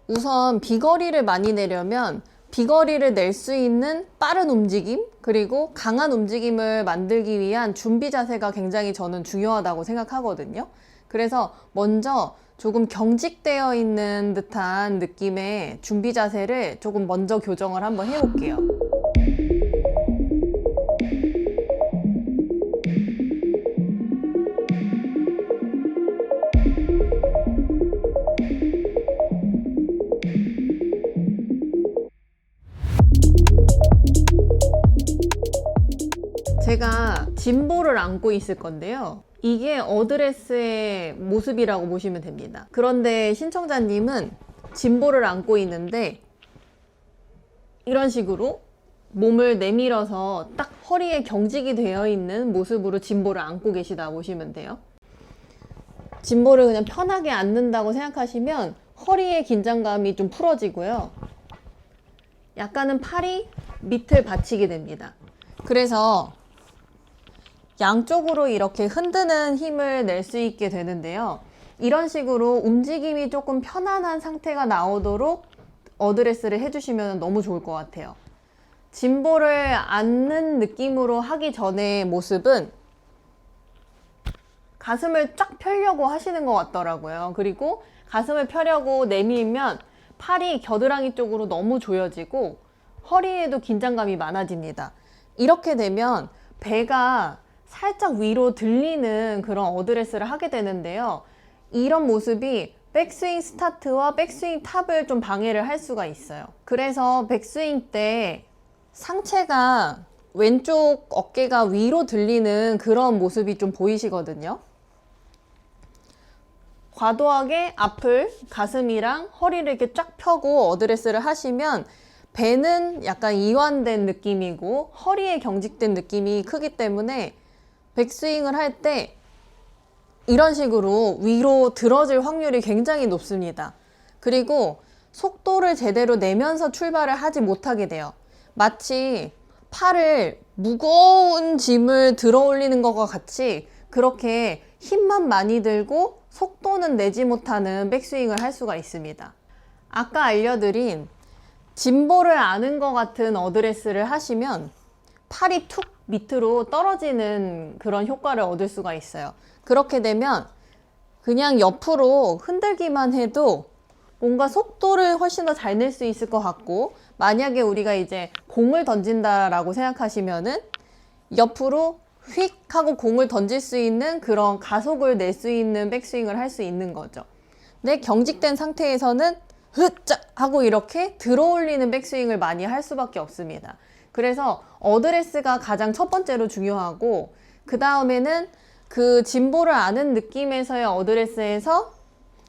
우선 비거리를 많이 내려면 비거리를 낼 수 있는 빠른 움직임, 그리고 강한 움직임을 만들기 위한 준비 자세가 굉장히 저는 중요하다고 생각하거든요. 그래서 먼저 조금 경직되어 있는 듯한 느낌의 준비 자세를 조금 먼저 교정을 한번 해볼게요. 제가 짐볼을 안고 있을 건데요. 이게 어드레스의 모습이라고 보시면 됩니다. 그런데 신청자님은 짐볼을 안고 있는데 이런 식으로 몸을 내밀어서 딱 허리에 경직이 되어 있는 모습으로 짐볼을 안고 계시다 보시면 돼요. 짐볼을 그냥 편하게 앉는다고 생각하시면 허리의 긴장감이 좀 풀어지고요. 약간은 팔이 밑을 받치게 됩니다. 그래서 양쪽으로 이렇게 흔드는 힘을 낼 수 있게 되는데요. 이런 식으로 움직임이 조금 편안한 상태가 나오도록 어드레스를 해주시면 너무 좋을 것 같아요. 짐볼을 앉는 느낌으로 하기 전의 모습은 가슴을 쫙 펴려고 하시는 것 같더라고요. 그리고 가슴을 펴려고 내밀면 팔이 겨드랑이 쪽으로 너무 조여지고 허리에도 긴장감이 많아집니다. 이렇게 되면 배가 살짝 위로 들리는 그런 어드레스를 하게 되는데요. 이런 모습이 백스윙 스타트와 백스윙 탑을 좀 방해를 할 수가 있어요. 그래서 백스윙 때 상체가 왼쪽 어깨가 위로 들리는 그런 모습이 좀 보이시거든요. 과도하게 앞을 가슴이랑 허리를 이렇게 쫙 펴고 어드레스를 하시면 배는 약간 이완된 느낌이고 허리에 경직된 느낌이 크기 때문에 백스윙을 할 때 이런 식으로 위로 들어질 확률이 굉장히 높습니다. 그리고 속도를 제대로 내면서 출발을 하지 못하게 돼요. 마치 팔을 무거운 짐을 들어 올리는 것과 같이 그렇게 힘만 많이 들고 속도는 내지 못하는 백스윙을 할 수가 있습니다. 아까 알려드린 짐볼을 아는 것 같은 어드레스를 하시면 팔이 툭 밑으로 떨어지는 그런 효과를 얻을 수가 있어요. 그렇게 되면 그냥 옆으로 흔들기만 해도 뭔가 속도를 훨씬 더 잘 낼 수 있을 것 같고, 만약에 우리가 이제 공을 던진다라고 생각하시면은 옆으로 휙 하고 공을 던질 수 있는 그런 가속을 낼 수 있는 백스윙을 할 수 있는 거죠. 근데 경직된 상태에서는 흐짝 하고 이렇게 들어 올리는 백스윙을 많이 할 수밖에 없습니다. 그래서 어드레스가 가장 첫 번째로 중요하고, 그 다음에는 그 짐볼을 아는 느낌에서의 어드레스에서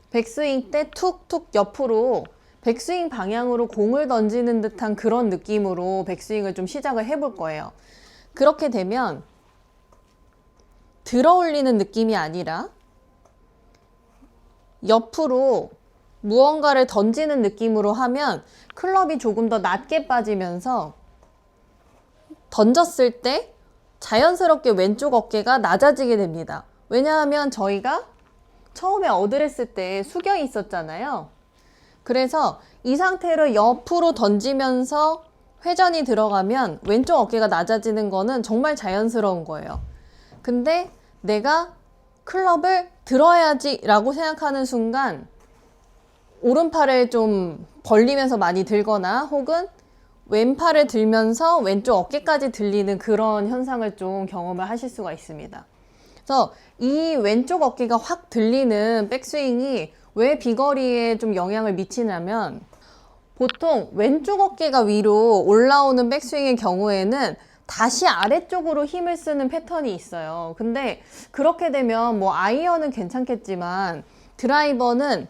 백스윙 때 툭툭 옆으로 백스윙 방향으로 공을 던지는 듯한 그런 느낌으로 백스윙을 좀 시작을 해볼 거예요. 그렇게 되면 들어 올리는 느낌이 아니라 옆으로 무언가를 던지는 느낌으로 하면 클럽이 조금 더 낮게 빠지면서 던졌을 때 자연스럽게 왼쪽 어깨가 낮아지게 됩니다. 왜냐하면 저희가 처음에 어드레스 때 숙여 있었잖아요. 그래서 이 상태로 옆으로 던지면서 회전이 들어가면 왼쪽 어깨가 낮아지는 거는 정말 자연스러운 거예요. 근데 내가 클럽을 들어야지 라고 생각하는 순간 오른팔을 좀 벌리면서 많이 들거나 혹은 왼팔을 들면서 왼쪽 어깨까지 들리는 그런 현상을 좀 경험을 하실 수가 있습니다. 그래서 이 왼쪽 어깨가 확 들리는 백스윙이 왜 비거리에 좀 영향을 미치냐면, 보통 왼쪽 어깨가 위로 올라오는 백스윙의 경우에는 다시 아래쪽으로 힘을 쓰는 패턴이 있어요. 근데 그렇게 되면 뭐 아이언은 괜찮겠지만 드라이버는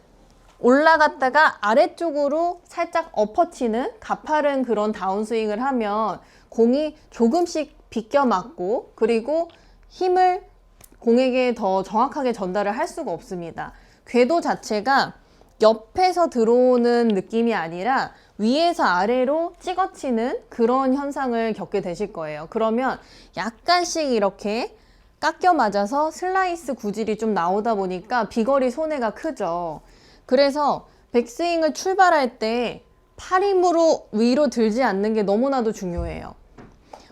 올라갔다가 아래쪽으로 살짝 엎어치는 가파른 그런 다운스윙을 하면 공이 조금씩 비껴 맞고, 그리고 힘을 공에게 더 정확하게 전달을 할 수가 없습니다. 궤도 자체가 옆에서 들어오는 느낌이 아니라 위에서 아래로 찍어치는 그런 현상을 겪게 되실 거예요. 그러면 약간씩 이렇게 깎여 맞아서 슬라이스 구질이 좀 나오다 보니까 비거리 손해가 크죠. 그래서 백스윙을 출발할 때 팔 힘으로 위로 들지 않는 게 너무나도 중요해요.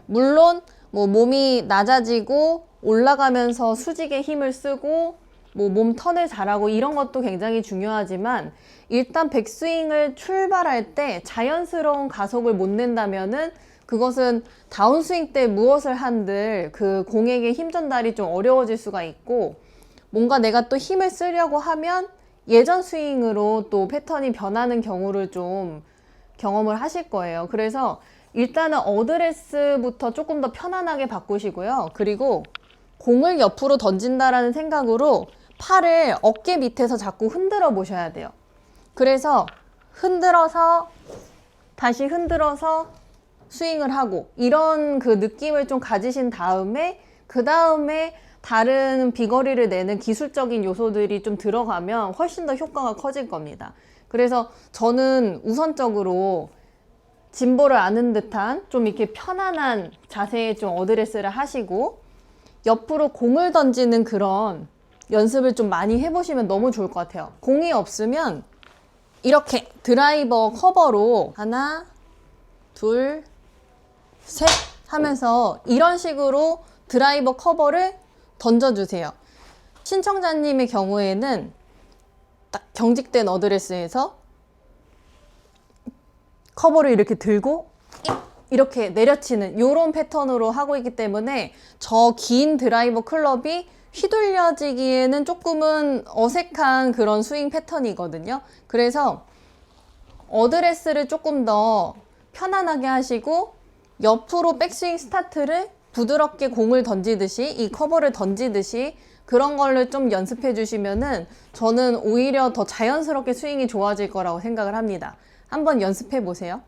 물론 뭐 몸이 낮아지고 올라가면서 수직에 힘을 쓰고 뭐 몸 턴을 잘하고 이런 것도 굉장히 중요하지만 일단 백스윙을 출발할 때 자연스러운 가속을 못 낸다면은 그것은 다운스윙 때 무엇을 한들 그 공에게 힘 전달이 좀 어려워질 수가 있고 뭔가 내가 또 힘을 쓰려고 하면 예전 스윙으로 또 패턴이 변하는 경우를 좀 경험을 하실 거예요. 그래서 일단은 어드레스부터 조금 더 편안하게 바꾸시고요. 그리고 공을 옆으로 던진다라는 생각으로 팔을 어깨 밑에서 자꾸 흔들어 보셔야 돼요. 그래서 흔들어서 다시 흔들어서 스윙을 하고 이런 그 느낌을 좀 가지신 다음에 그 다음에 다른 비거리를 내는 기술적인 요소들이 좀 들어가면 훨씬 더 효과가 커질 겁니다. 그래서 저는 우선적으로 진보를 아는 듯한 좀 이렇게 편안한 자세의 좀 어드레스를 하시고 옆으로 공을 던지는 그런 연습을 좀 많이 해보시면 너무 좋을 것 같아요. 공이 없으면 이렇게 드라이버 커버로 하나, 둘, 셋 하면서 이런 식으로 드라이버 커버를 던져주세요. 신청자님의 경우에는 딱 경직된 어드레스에서 커버를 이렇게 들고 이렇게 내려치는 이런 패턴으로 하고 있기 때문에 저 긴 드라이버 클럽이 휘둘려지기에는 조금은 어색한 그런 스윙 패턴이거든요. 그래서 어드레스를 조금 더 편안하게 하시고 옆으로 백스윙 스타트를 부드럽게 공을 던지듯이 이 커버를 던지듯이 그런 걸로 좀 연습해 주시면은 저는 오히려 더 자연스럽게 스윙이 좋아질 거라고 생각을 합니다. 한번 연습해 보세요.